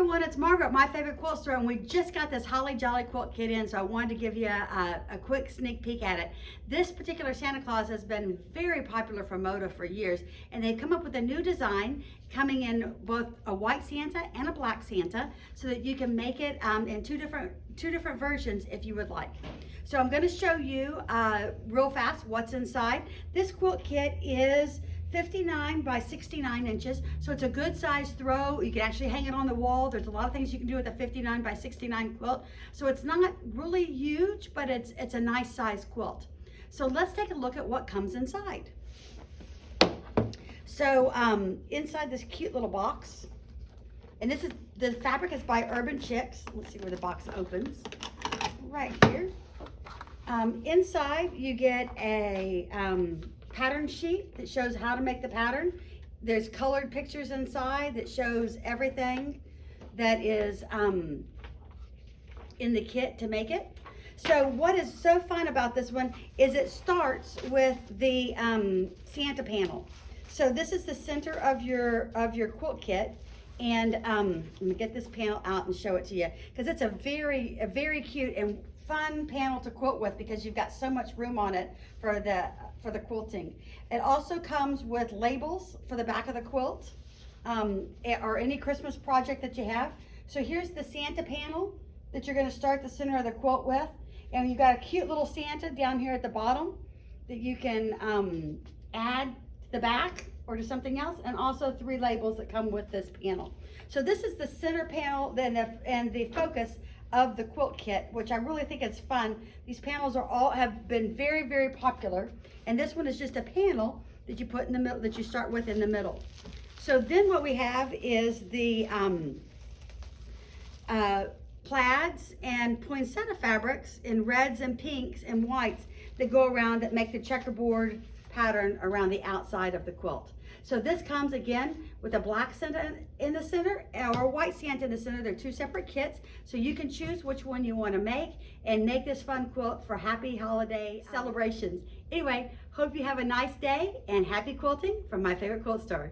everyone, it's Margaret, My Favorite Quilt Store, and we just got this Holly Jolly quilt kit in, so I wanted to give you a quick sneak peek at it. This particular Santa Claus has been very popular for Moda for years, and they've come up with a new design coming in both a white Santa and a black Santa, so that you can make it in two different versions if you would like. So I'm going to show you real fast what's inside. This quilt kit is 59 by 69 inches, so it's a good size throw. You can actually hang it on the wall. There's a lot of things you can do with a 59 by 69 quilt. So it's not really huge, but it's a nice size quilt. So let's take a look at what comes inside. So inside this cute little box, and the fabric is by Urban Chicks. Let's see where the box opens. Right here. Inside you get a pattern sheet that shows how to make the pattern. There's colored pictures inside that shows everything that is in the kit to make it. So what is so fun about this one is it starts with the Santa panel. So this is the center of your quilt kit, and let me get this panel out and show it to you, because it's a very cute and fun panel to quilt with, because you've got so much room on it for the quilting. It also comes with labels for the back of the quilt, or any Christmas project that you have. So here's the Santa panel that you're going to start the center of the quilt with, and you've got a cute little Santa down here at the bottom that you can add to the back or to something else, and also 3 labels that come with this panel. So this is the center panel and the focus of the quilt kit, which I really think is fun. These panels have been very popular, and this one is just a panel that you put in the middle, that you start with in the middle. So then what we have is the plaids and poinsettia fabrics in reds and pinks and whites that go around, that make the checkerboard pattern around the outside of the quilt. So this comes again with a black Santa in the center or a white Santa in the center. They're 2 separate kits, so you can choose which one you want to make and make this fun quilt for happy holiday celebrations. Anyway, hope you have a nice day and happy quilting from My Favorite Quilt Store.